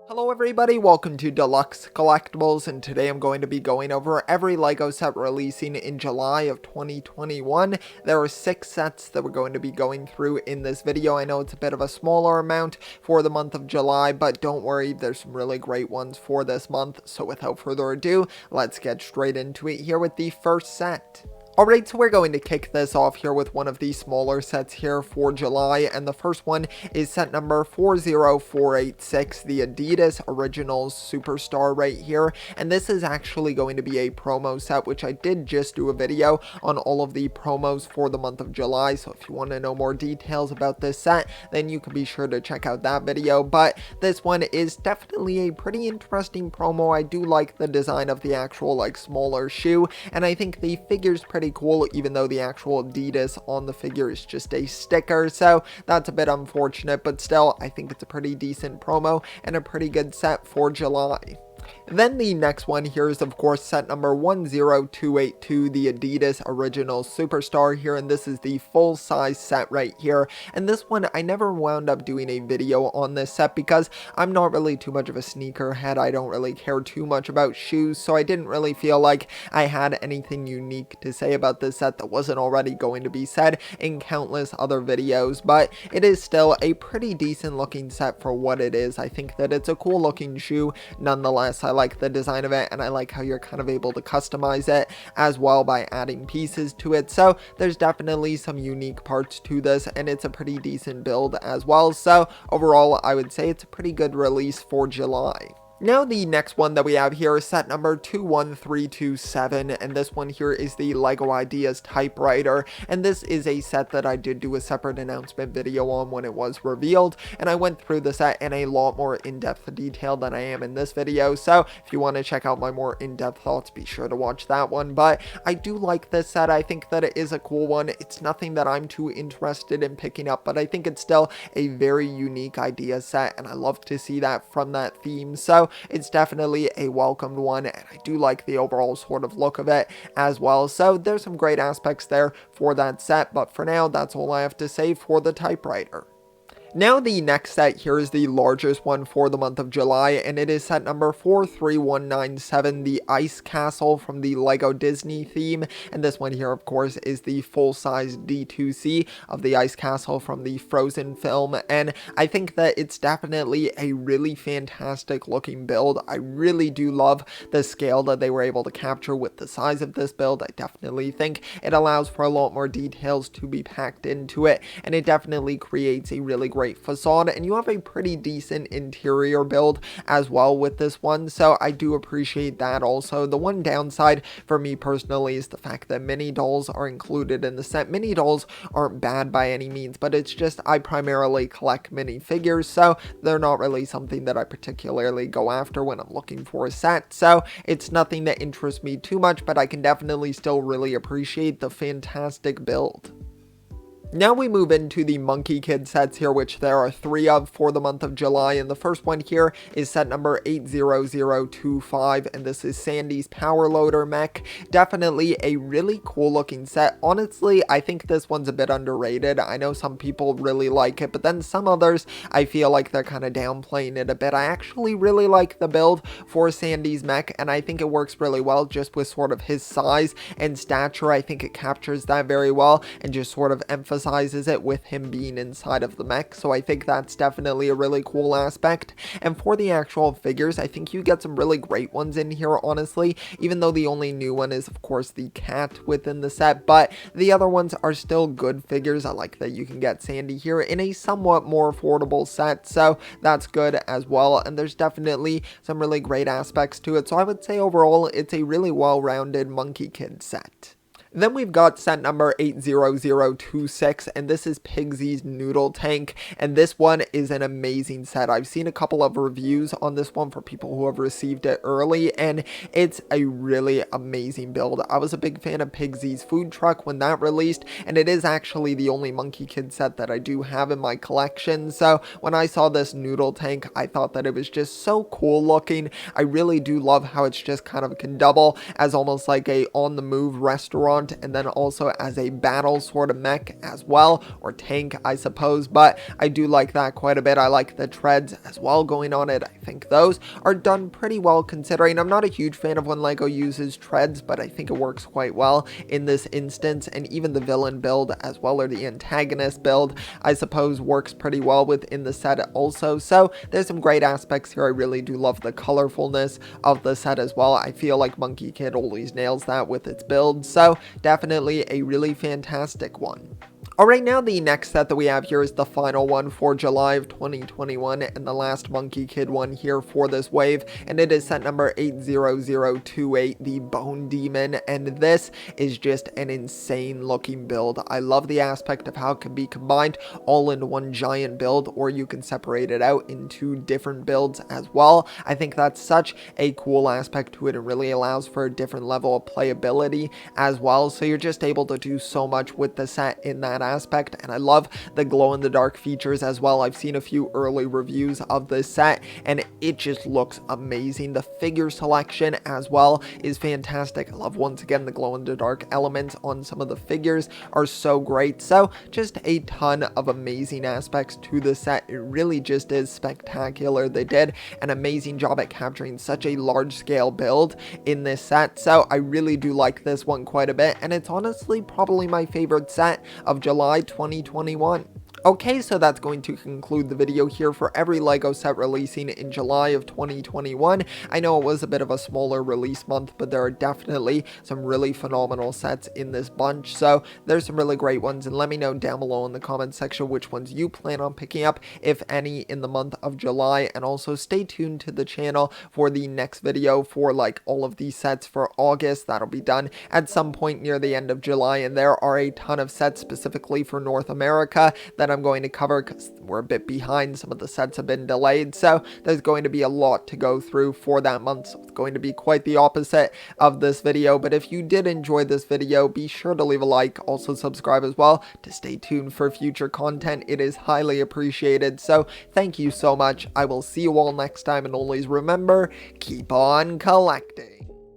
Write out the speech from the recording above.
Hello everybody, welcome to Deluxe Collectibles, and today I'm going to be going over every LEGO set releasing in July of 2021. There are 6 sets that we're going to be going through in this video. I know it's a bit of a smaller amount for the month of July, but don't worry, there's some really great ones for this month. So without further ado, let's get straight into it here with the first set. Alright, so we're going to kick this off here with one of the smaller sets here for July, and the first one is set number 40486, the Adidas Originals Superstar right here, and this is actually going to be a promo set, which I did just do a video on all of the promos for the month of July, so if you want to know more details about this set, then you can be sure to check out that video. But this one is definitely a pretty interesting promo. I do like the design of the actual smaller shoe, and I think the figure's pretty cool, even though the actual Adidas on the figure is just a sticker, so that's a bit unfortunate, but still I think it's a pretty decent promo and a pretty good set for July. Then the next one here is of course set number 10282, the Adidas Original Superstar here, and this is the full size set right here. And this one I never wound up doing a video on this set because I'm not really too much of a sneakerhead. I don't really care too much about shoes, so I didn't really feel like I had anything unique to say about this set that wasn't already going to be said in countless other videos. But it is still a pretty decent looking set for what it is. I think that it's a cool looking shoe nonetheless. I like the design of it, and I like how you're kind of able to customize it as well by adding pieces to it. So there's definitely some unique parts to this, and it's a pretty decent build as well. So overall, I would say it's a pretty good release for July. Now the next one that we have here is set number 21327, and this one here is the LEGO Ideas Typewriter, and this is a set that I did do a separate announcement video on when it was revealed, and I went through the set in a lot more in-depth detail than I am in this video, so if you want to check out my more in-depth thoughts, be sure to watch that one. But I do like this set. I think that it is a cool one. It's nothing that I'm too interested in picking up, but I think it's still a very unique idea set, and I love to see that from that theme, so it's definitely a welcomed one, and I do like the overall sort of look of it as well. So there's some great aspects there for that set, but for now, that's all I have to say for the Typewriter. Now the next set here is the largest one for the month of July, and it is set number 43197, the Ice Castle from the LEGO Disney theme, and this one here of course is the full-size D2C of the Ice Castle from the Frozen film, and I think that it's definitely a really fantastic looking build. I really do love the scale that they were able to capture with the size of this build. I definitely think it allows for a lot more details to be packed into it, and it definitely creates a really great facade, and you have a pretty decent interior build as well with this one, so I do appreciate that. Also, the one downside for me personally is the fact that mini dolls are included in the set. Mini dolls aren't bad by any means, but it's just I primarily collect mini figures, so they're not really something that I particularly go after when I'm looking for a set, so it's nothing that interests me too much, but I can definitely still really appreciate the fantastic build. Now we move into the Monkie Kid sets here, which there are 3 of for the month of July, and the first one here is set number 80025, and this is Sandy's Power Loader Mech. Definitely a really cool looking set. Honestly, I think this one's a bit underrated. I know some people really like it, but then some others, I feel like they're kind of downplaying it a bit. I actually really like the build for Sandy's Mech, and I think it works really well just with sort of his size and stature. I think it captures that very well and just sort of emphasizes it with him being inside of the mech, so I think that's definitely a really cool aspect. And for the actual figures, I think you get some really great ones in here, honestly, even though the only new one is of course the cat within the set, but the other ones are still good figures. I like that you can get Sandy here in a somewhat more affordable set, so that's good as well, and there's definitely some really great aspects to it, so I would say overall it's a really well-rounded Monkie Kid set. Then we've got set number 80026, and this is Pigsys Noodle Tank, and this one is an amazing set. I've seen a couple of reviews on this one for people who have received it early, and it's a really amazing build. I was a big fan of Pigsys Food Truck when that released, and it is actually the only Monkie Kid set that I do have in my collection, so when I saw this Noodle Tank, I thought that it was just so cool looking. I really do love how it's just kind of can double as almost like a on-the-move restaurant front, and then also as a battle sort of mech as well, or tank I suppose, but I do like that quite a bit. I like the treads as well going on it. I think those are done pretty well considering. I'm not a huge fan of when LEGO uses treads, but I think it works quite well in this instance, and even the villain build as well, or the antagonist build, I suppose works pretty well within the set also. So there's some great aspects here. I really do love the colorfulness of the set as well. I feel like Monkie Kid always nails that with its build, so definitely a really fantastic one. Alright, now the next set that we have here is the final one for July of 2021, and the last Monkie Kid one here for this wave, and it is set number 80028, the Bone Demon, and this is just an insane looking build. I love the aspect of how it can be combined all in one giant build, or you can separate it out into different builds as well. I think that's such a cool aspect to it. It really allows for a different level of playability as well, so you're just able to do so much with the set in that aspect. And I love the glow-in-the-dark features as well. I've seen a few early reviews of this set and it just looks amazing. The figure selection as well is fantastic. I love, once again, the glow-in-the-dark elements on some of the figures are so great. So just a ton of amazing aspects to the set. It really just is spectacular. They did an amazing job at capturing such a large-scale build in this set, so I really do like this one quite a bit, and it's honestly probably my favorite set of July 2021. Okay, so that's going to conclude the video here for every LEGO set releasing in July of 2021. I know it was a bit of a smaller release month, but there are definitely some really phenomenal sets in this bunch, so there's some really great ones, and let me know down below in the comment section which ones you plan on picking up, if any, in the month of July. And also stay tuned to the channel for the next video for like all of these sets for August. That'll be done at some point near the end of July, and there are a ton of sets specifically for North America that I'm going to cover because we're a bit behind. Some of the sets have been delayed, so there's going to be a lot to go through for that month, so it's going to be quite the opposite of this video. But if you did enjoy this video, be sure to leave a like, also subscribe as well to stay tuned for future content. It is highly appreciated, so thank you so much. I will see you all next time, and always remember, keep on collecting.